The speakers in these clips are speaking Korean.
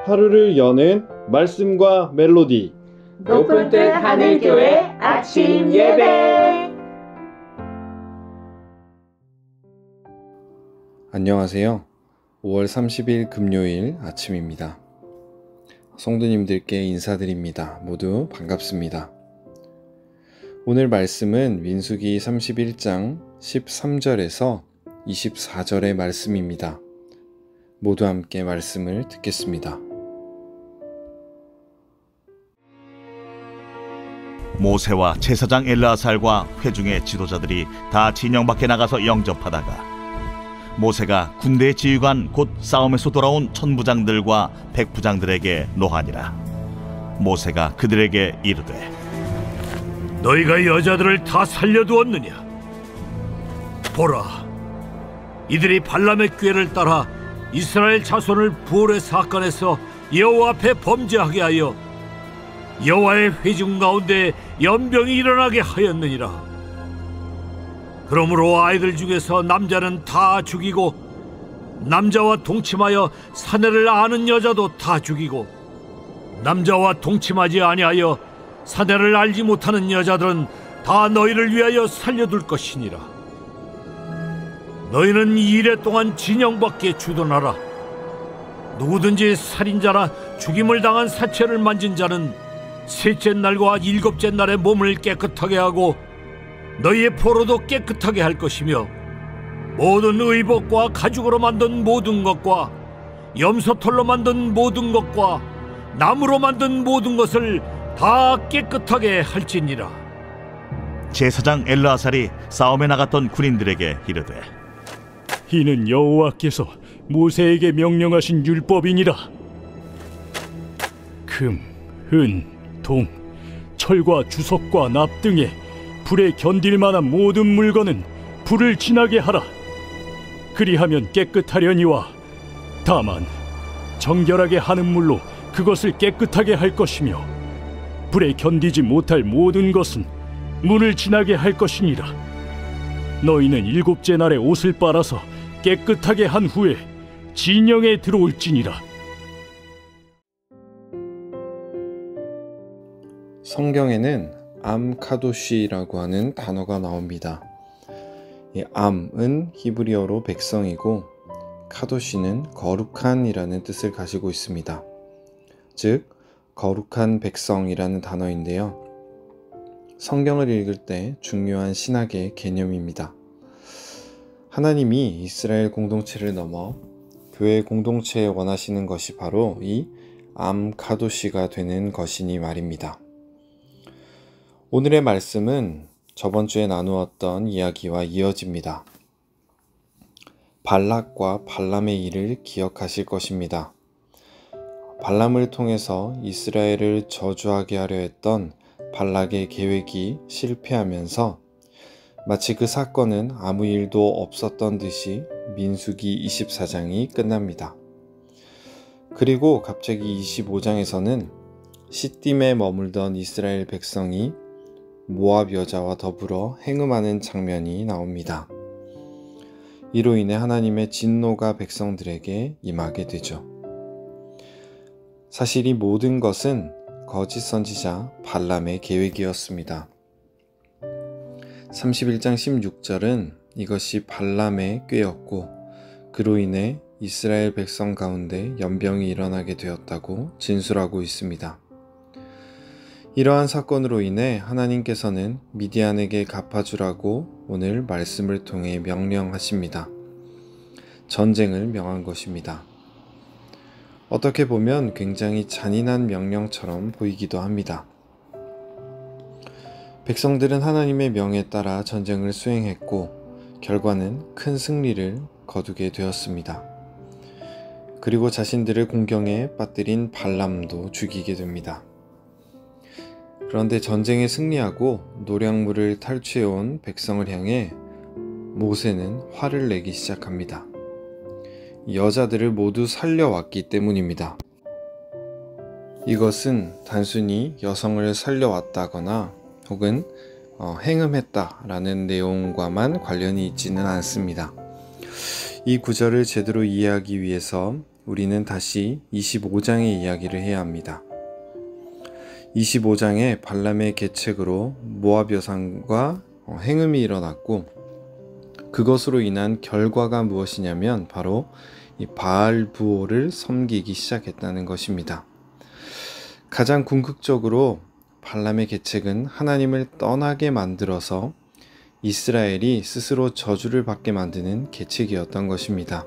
하루를 여는 말씀과 멜로디 높은 뜻 하늘교회 아침 예배. 안녕하세요. 5월 30일 금요일 아침입니다. 성도님들께 인사드립니다. 모두 반갑습니다. 오늘 말씀은 민수기 31장 13절에서 24절의 말씀입니다. 모두 함께 말씀을 듣겠습니다. 모세와 제사장 엘르아살과 회중의 지도자들이 다 진영 밖에 나가서 영접하다가 모세가 군대 지휘관 곧 싸움에서 돌아온 천부장들과 백부장들에게 노하니라. 모세가 그들에게 이르되 너희가 여자들을 다 살려두었느냐? 보라, 이들이 발람의 꾀를 따라 이스라엘 자손을 부올의 사건에서 여호와 앞에 범죄하게 하여 여호와의 회중 가운데 연병이 일어나게 하였느니라. 그러므로 아이들 중에서 남자는 다 죽이고 남자와 동침하여 사내를 아는 여자도 다 죽이고 남자와 동침하지 아니하여 사내를 알지 못하는 여자들은 다 너희를 위하여 살려둘 것이니라. 너희는 이 일에 동안 진영 밖에 주둔하라. 누구든지 살인자나 죽임을 당한 사체를 만진 자는 셋째 날과 일곱째 날에 몸을 깨끗하게 하고 너희의 포로도 깨끗하게 할 것이며 모든 의복과 가죽으로 만든 모든 것과 염소털로 만든 모든 것과 나무로 만든 모든 것을 다 깨끗하게 할지니라. 제사장 엘르아살이 싸움에 나갔던 군인들에게 이르되 이는 여호와께서 모세에게 명령하신 율법이니라. 금, 은, 동, 철과 주석과 납 등에 불에 견딜 만한 모든 물건은 불을 지나게 하라. 그리하면 깨끗하려니와 다만 정결하게 하는 물로 그것을 깨끗하게 할 것이며 불에 견디지 못할 모든 것은 물을 지나게 할 것이니라. 너희는 일곱째 날에 옷을 빨아서 깨끗하게 한 후에 진영에 들어올지니라. 성경에는 암카도시라고 하는 단어가 나옵니다. 이 암은 히브리어로 백성이고 카도시는 거룩한이라는 뜻을 가지고 있습니다. 즉 거룩한 백성이라는 단어인데요. 성경을 읽을 때 중요한 신학의 개념입니다. 하나님이 이스라엘 공동체를 넘어 교회 공동체에 원하시는 것이 바로 이 암카도시가 되는 것이니 말입니다. 오늘의 말씀은 저번 주에 나누었던 이야기와 이어집니다. 발락과 발람의 일을 기억하실 것입니다. 발람을 통해서 이스라엘을 저주하게 하려 했던 발락의 계획이 실패하면서 마치 그 사건은 아무 일도 없었던 듯이 민수기 24장이 끝납니다. 그리고 갑자기 25장에서는 시딤에 머물던 이스라엘 백성이 모압 여자와 더불어 행음하는 장면이 나옵니다. 이로 인해 하나님의 진노가 백성들에게 임하게 되죠. 사실 이 모든 것은 거짓 선지자 발람의 계획이었습니다. 31장 16절은 이것이 발람의 꾀였고 그로 인해 이스라엘 백성 가운데 연병이 일어나게 되었다고 진술하고 있습니다. 이러한 사건으로 인해 하나님께서는 미디안에게 갚아주라고 오늘 말씀을 통해 명령하십니다. 전쟁을 명한 것입니다. 어떻게 보면 굉장히 잔인한 명령처럼 보이기도 합니다. 백성들은 하나님의 명에 따라 전쟁을 수행했고 결과는 큰 승리를 거두게 되었습니다. 그리고 자신들을 공경에 빠뜨린 발람도 죽이게 됩니다. 그런데 전쟁에 승리하고 노략물을 탈취해온 백성을 향해 모세는 화를 내기 시작합니다. 여자들을 모두 살려왔기 때문입니다. 이것은 단순히 여성을 살려왔다거나 혹은 행음했다라는 내용과만 관련이 있지는 않습니다. 이 구절을 제대로 이해하기 위해서 우리는 다시 25장의 이야기를 해야 합니다. 25장에 발람의 계책으로 모압 여상과 행음이 일어났고, 그것으로 인한 결과가 무엇이냐면 바로 이 바알 부호를 섬기기 시작했다는 것입니다. 가장 궁극적으로 발람의 계책은 하나님을 떠나게 만들어서 이스라엘이 스스로 저주를 받게 만드는 계책이었던 것입니다.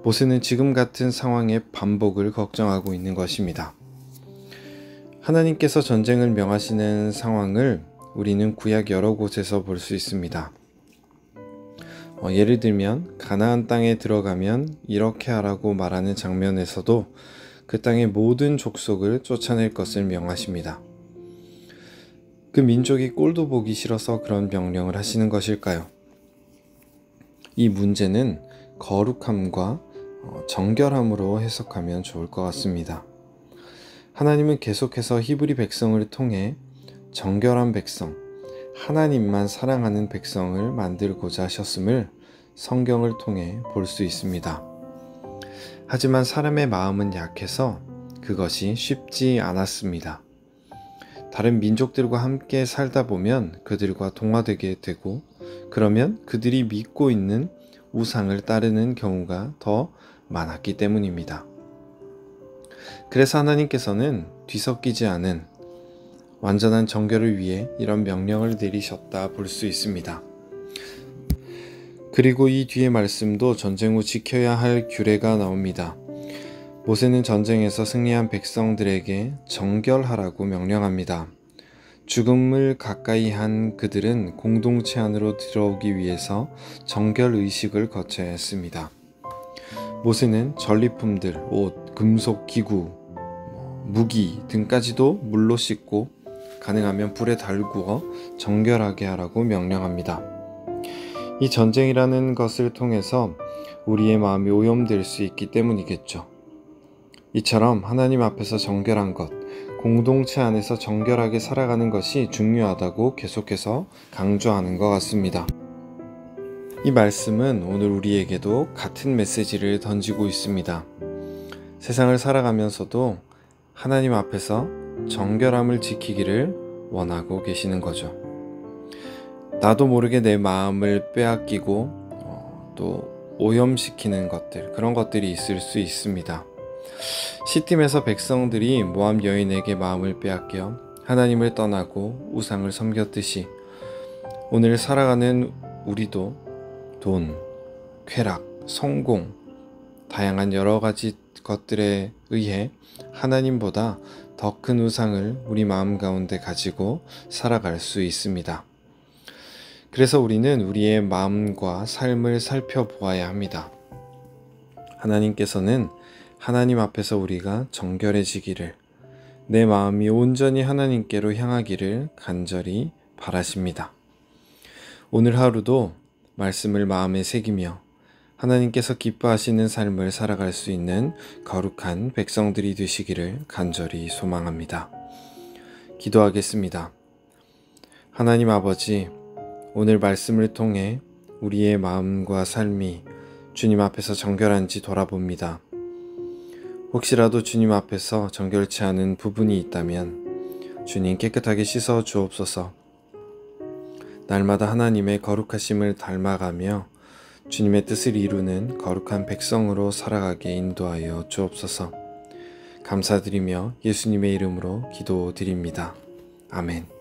모세는 지금 같은 상황의 반복을 걱정하고 있는 것입니다. 하나님께서 전쟁을 명하시는 상황을 우리는 구약 여러 곳에서 볼 수 있습니다. 예를 들면 가나안 땅에 들어가면 이렇게 하라고 말하는 장면에서도 그 땅의 모든 족속을 쫓아낼 것을 명하십니다. 그 민족이 꼴도 보기 싫어서 그런 명령을 하시는 것일까요? 이 문제는 거룩함과 정결함으로 해석하면 좋을 것 같습니다. 하나님은 계속해서 히브리 백성을 통해 정결한 백성, 하나님만 사랑하는 백성을 만들고자 하셨음을 성경을 통해 볼 수 있습니다. 하지만 사람의 마음은 약해서 그것이 쉽지 않았습니다. 다른 민족들과 함께 살다 보면 그들과 동화되게 되고, 그러면 그들이 믿고 있는 우상을 따르는 경우가 더 많았기 때문입니다. 그래서 하나님께서는 뒤섞이지 않은 완전한 정결을 위해 이런 명령을 내리셨다 볼 수 있습니다. 그리고 이 뒤의 말씀도 전쟁 후 지켜야 할 규례가 나옵니다. 모세는 전쟁에서 승리한 백성들에게 정결하라고 명령합니다. 죽음을 가까이 한 그들은 공동체 안으로 들어오기 위해서 정결 의식을 거쳐야 했습니다. 모세는 전리품들, 옷, 금속 기구, 무기 등까지도 물로 씻고 가능하면 불에 달구어 정결하게 하라고 명령합니다. 이 전쟁이라는 것을 통해서 우리의 마음이 오염될 수 있기 때문이겠죠. 이처럼 하나님 앞에서 정결한 것, 공동체 안에서 정결하게 살아가는 것이 중요하다고 계속해서 강조하는 것 같습니다. 이 말씀은 오늘 우리에게도 같은 메시지를 던지고 있습니다. 세상을 살아가면서도 하나님 앞에서 정결함을 지키기를 원하고 계시는 거죠. 나도 모르게 내 마음을 빼앗기고 또 오염시키는 것들, 그런 것들이 있을 수 있습니다. 시팀에서 백성들이 모압 여인에게 마음을 빼앗겨 하나님을 떠나고 우상을 섬겼듯이 오늘 살아가는 우리도 돈, 쾌락, 성공, 다양한 여러 가지 것들에 의해 하나님보다 더 큰 우상을 우리 마음 가운데 가지고 살아갈 수 있습니다. 그래서 우리는 우리의 마음과 삶을 살펴보아야 합니다. 하나님께서는 하나님 앞에서 우리가 정결해지기를, 내 마음이 온전히 하나님께로 향하기를 간절히 바라십니다. 오늘 하루도 말씀을 마음에 새기며 하나님께서 기뻐하시는 삶을 살아갈 수 있는 거룩한 백성들이 되시기를 간절히 소망합니다. 기도하겠습니다. 하나님 아버지, 오늘 말씀을 통해 우리의 마음과 삶이 주님 앞에서 정결한지 돌아봅니다. 혹시라도 주님 앞에서 정결치 않은 부분이 있다면 주님 깨끗하게 씻어 주옵소서. 날마다 하나님의 거룩하심을 닮아가며 주님의 뜻을 이루는 거룩한 백성으로 살아가게 인도하여 주옵소서. 감사드리며 예수님의 이름으로 기도드립니다. 아멘.